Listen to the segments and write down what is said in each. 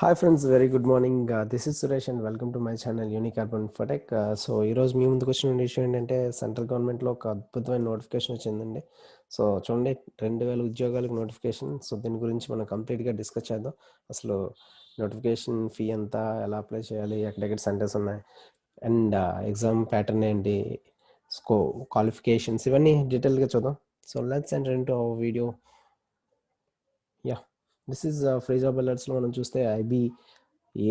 Hi friends, very good morning. This is Suresh and welcome to my channel unique urban Photech. So ఈరోజు మీ ముందుకు వచ్చిన issue ఏంటంటే central గవర్నమెంట్లో ఒక అద్భుతమైన నోటిఫికేషన్ వచ్చిందండి. సో చూడండి, 2000 ఉద్యోగాలకు నోటిఫికేషన్. సో దీని గురించి మనం కంప్లీట్గా డిస్కస్ చేద్దాం. అసలు నోటిఫికేషన్ ఫీ ఎంత, ఎలా అప్లై చేయాలి, ఎక్కడెక్కడ సెంటర్స్ ఉన్నాయి, అండ్ ఎగ్జామ్ ప్యాటర్న్ ఏంటి, క్వాలిఫికేషన్స్, ఇవన్నీ డీటెయిల్గా చూద్దాం. So let's enter into our video. Yeah, this is free job అలర్ట్స్లో మనం చూస్తే ఐబీ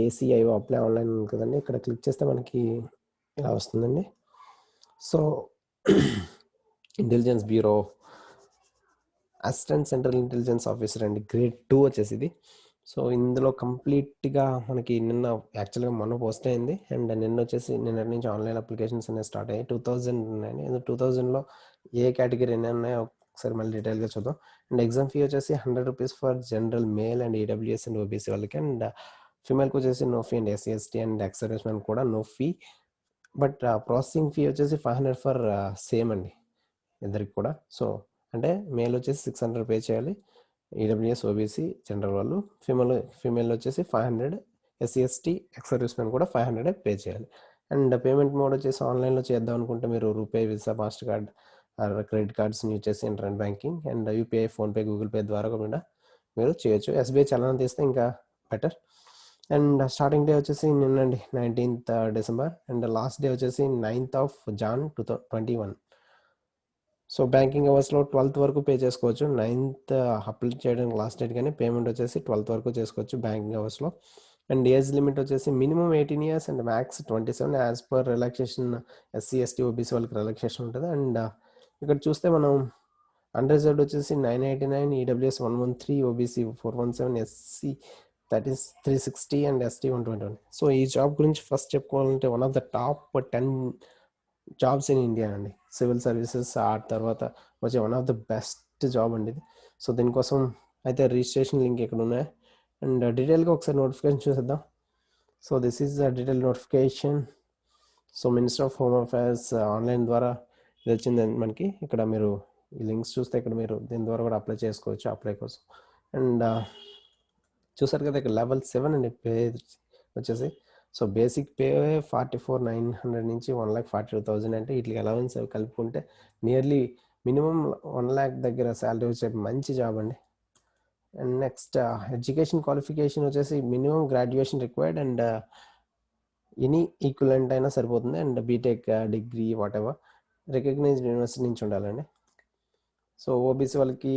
ఏసీఐఓ అప్లై ఆన్లైన్ ఉంది కదండి. ఇక్కడ క్లిక్ చేస్తే మనకి ఇలా వస్తుందండి. So intelligence bureau assistant central intelligence officer అండి, గ్రేడ్ 2 వచ్చేసి ఇది. సో ఇందులో కంప్లీట్గా మనకి నిన్న యాక్చువల్గా మొన్న పోస్ట్ అయింది, అండ్ నిన్న వచ్చేసి నిన్నటి నుంచి ఆన్లైన్ అప్లికేషన్స్ అనేవి స్టార్ట్ అయ్యాయి. 2000 ఉన్నాయండి. 2000లో ఏ కేటగిరీ ఎన్ని ఉన్నాయో ఒకసారి మళ్ళీ డీటెయిల్గా చూద్దాం. అండ్ ఎగ్జామ్ ఫీ వచ్చేసి 100 rupees for general male and EWS and OBC వాళ్ళకి, అండ్ ఫీమేల్కి వచ్చేసి no fee, and SC ST and ex servicemen కూడా no fee. But processing fee వచ్చేసి 500 ఫర్ సేమ్ అండి ఇద్దరికి కూడా. సో అంటే మేల్ వచ్చేసి 600 పే చేయాలి, ఈడబ్ల్యూఎస్ ఓబీసీ జనరల్ వాళ్ళు. ఫీమేల్ వచ్చేసి 500, ఎస్సీ ఎస్టీ ఎక్స్ సర్వీస్మెన్ కూడా 500 పే చేయాలి. అండ్ పేమెంట్ మోడ్ వచ్చేసి ఆన్లైన్లో చేద్దాం అనుకుంటే మీరు RuPay, Visa, master card, credit కార్డ్స్ని యూజ్ చేసి internet banking and UPI, PhonePe, Google Pay ద్వారా కూడా మీరు చేయొచ్చు. ఎస్బీఐ చలనం తీస్తే ఇంకా బెటర్. అండ్ స్టార్టింగ్ డే వచ్చేసి నిన్నండి 19th December, and last day వచ్చేసి 9th of Jan 2021. So banking అవర్స్లో 12th వరకు పే చేసుకోవచ్చు. 9th అప్లై చేయడానికి లాస్ట్ డేట్, కానీ పేమెంట్ వచ్చేసి 12th వరకు చేసుకోవచ్చు బ్యాంకింగ్ అవర్స్లో. అండ్ ఏజ్ లిమిట్ వచ్చేసి minimum 18 years and max 27 as per relaxation. SC ST OBC వాళ్ళకి రిలాక్సేషన్ ఉంటుంది. అండ్ ఇక్కడ చూస్తే మనం అన్రిజర్వ్డ్ వచ్చేసి 989, EWS 113, OBC 417, SC that is 360 and ST 121. So ఈ జాబ్ గురించి ఫస్ట్ చెప్పుకోవాలంటే one of the top 10 jobs in India అండి. సివిల్ సర్వీసెస్ ఆ తర్వాత వచ్చే one of the best job అండి ఇది. సో దీనికోసం అయితే రిజిస్ట్రేషన్ లింక్ ఇక్కడ ఉన్నాయి, అండ్ డీటెయిల్గా ఒకసారి నోటిఫికేషన్ చూసేద్దాం. So this is the detail notification. So minister of home affairs online ద్వారా ఇది వచ్చింది మనకి. ఇక్కడ మీరు ఈ లింక్స్ చూస్తే ఇక్కడ మీరు దీని ద్వారా కూడా అప్లై చేసుకోవచ్చు, అప్లై కోసం. అండ్ చూసారు కదా, ఇక్కడ లెవెల్ 7 అండి పే వచ్చేసి. సో బేసిక్ పే 44,900 నుంచి 1,42,000 అంటే వీటికి అలవెన్స్ కలుపుకుంటే నియర్లీ మినిమం 1 lakh దగ్గర శాలరీ వచ్చే మంచి జాబ్ అండి. అండ్ నెక్స్ట్ ఎడ్యుకేషన్ క్వాలిఫికేషన్ వచ్చేసి minimum graduation required, and any equivalent అయినా సరిపోతుంది, and BTech, degree, whatever recognised university నుంచి ఉండాలండి. సో ఓబీసీ వాళ్ళకి,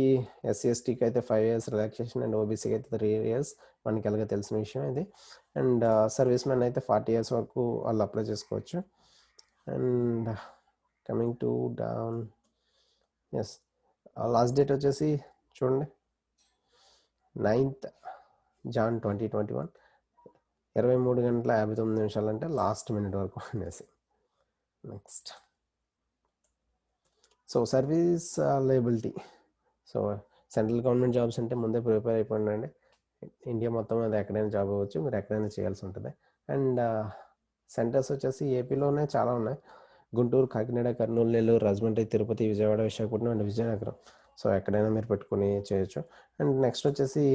ఎస్సీ ఎస్టీకి అయితే 5 years రిలాక్సేషన్, అండ్ ఓబీసీకి అయితే 3 years, మనకి ఎలాగ తెలిసిన విషయం ఇది. అండ్ సర్వీస్ మెన్ అయితే 40 years వరకు వాళ్ళు అప్లై చేసుకోవచ్చు. And coming to down, as last date వచ్చేసి చూడండి 9th Jan 2021, 23:59 అంటే లాస్ట్ మినిట్ వరకు అనేసి. Next so service liability. So central government jobs అంటే ముందే ప్రిపేర్ అయిపోయిందండి. ఇండియా మొత్తం అది ఎక్కడైనా జాబ్ అవ్వచ్చు, మీరు ఎక్కడైనా చేయాల్సి ఉంటుంది. అండ్ సెంటర్స్ వచ్చేసి ఏపీలోనే చాలా ఉన్నాయి: గుంటూరు, కాకినాడ, కర్నూలు, నెల్లూరు, రాజమండ్రి, తిరుపతి, విజయవాడ, విశాఖపట్నం అండ్ విజయనగరం. సో ఎక్కడైనా మీరు పెట్టుకుని చేయొచ్చు. అండ్ నెక్స్ట్ వచ్చేసి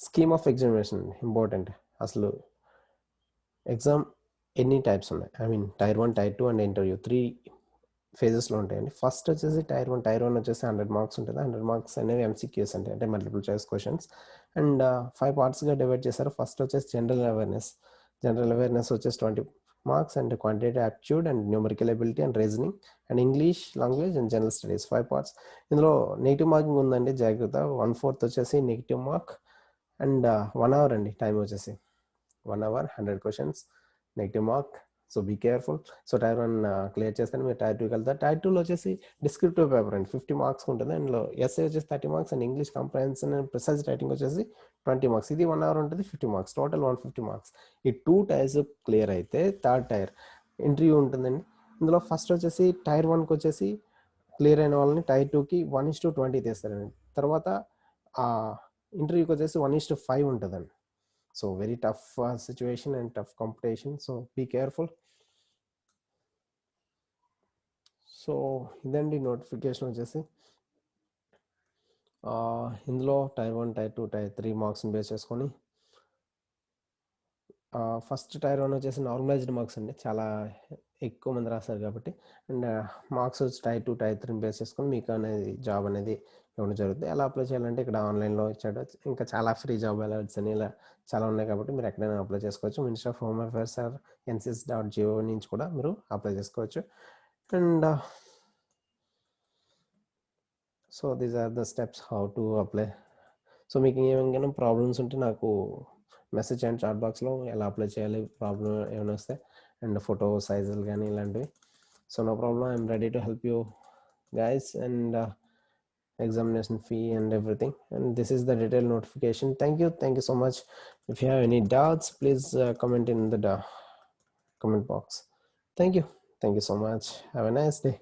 స్కీమ్ ఆఫ్ ఎగ్జామినేషన్ ఇంపార్టెంట్. అసలు ఎగ్జామ్ ఎన్ని టైప్స్ ఉన్నాయి, I mean tier 1, tier 2 and interview 3 ఫేజెస్లో ఉంటాయండి. ఫస్ట్ వచ్చేసి టైర్ 1 వచ్చేసి 100 మార్క్స్ ఉంటుంది. 100 మార్క్స్ అనేవి ఎంసీక్యూస్ అంటే మల్టిపుల్ చాయిస్ క్వశ్చన్స్. అండ్ 5 పార్ట్స్గా డివైడ్ చేశారు. ఫస్ట్ వచ్చేసి జనరల్ అవేర్నెస్ వచ్చేసి 20 marks, and quantitative aptitude and numerical ability and reasoning and English language and general studies 5 parts. ఇందులో నెగిటివ్ మార్కింగ్ ఉందండి, జాగ్రత్త. 1/4 వచ్చేసి నెగిటివ్ మార్క్. అండ్ 1 hour అండి టైం వచ్చేసి. 1 hour 100 questions, negative mark. So be careful. So tier 1 clear చేస్తే మీరు tyre 2కి వెళ్తారు. టైర్ 2లో వచ్చేసి డిస్క్రిప్టివ్ పేపర్ అండి, 50 marks ఉంటుంది. అందులో ఎస్ఏ వచ్చేసి 30 marks, and English comprehension and precise writing వచ్చేసి 20 marks. ఇది 1 hour ఉంటుంది, 50 marks, టోటల్ 150 marks. ఈ 2 టైర్స్ క్లియర్ అయితే థర్డ్ టైర్ ఇంటర్వ్యూ ఉంటుందండి. ఇందులో ఫస్ట్ వచ్చేసి టైర్ 1కి వచ్చేసి క్లియర్ అయిన వాళ్ళని టైర్ 2కి 1:20 తీస్తారండి. తర్వాత ఇంటర్వ్యూకి వచ్చేసి 1:5 ఉంటుందండి. So very tough situation and tough competition. So be careful. So ఇదండి నోటిఫికేషన్ వచ్చేసి. ఇందులో టైర్ 1, టైర్ 2, టైర్ 3 మార్క్స్ని బేస్ చేసుకొని ఫస్ట్ టైర్ 1 వచ్చేసి నార్మలైజ్డ్ మార్క్స్ అండి. చాలా ఎక్కువ మంది రాస్తారు కాబట్టి. అండ్ మార్క్స్ వచ్చి టైర్ 2, టైర్ 3 బేస్ చేసుకొని మీకు అనేది జాబ్ అనేది ఇవ్వడం జరుగుతుంది. ఎలా అప్లై చేయాలంటే ఇక్కడ ఆన్లైన్లో ఇచ్చాడు. ఇంకా చాలా ఫ్రీ జాబ్ అలర్ట్స్ అని ఇలా చాలా ఉన్నాయి కాబట్టి మీరు ఎక్కడైనా అప్లై చేసుకోవచ్చు. Minister of home affairs or NCS.gov నుంచి కూడా మీరు అప్లై చేసుకోవచ్చు. And so these are the steps how to apply. So మీకు ఏమైనా ప్రాబ్లమ్స్ ఉంటే నాకు మెసేజ్ చేయండి చాట్ బాక్స్లో, ఎలా అప్లై చేయాలి, ప్రాబ్లం ఏమైనా వస్తే, అండ్ ఫోటో సైజులు కానీ ఇలాంటివి. So no problem, I'm ready to help you guys. And examination fee and everything, and this is the detailed notification. Thank you so much. If you have any doubts, please comment in the comment box. Thank you so much. Have a nice day.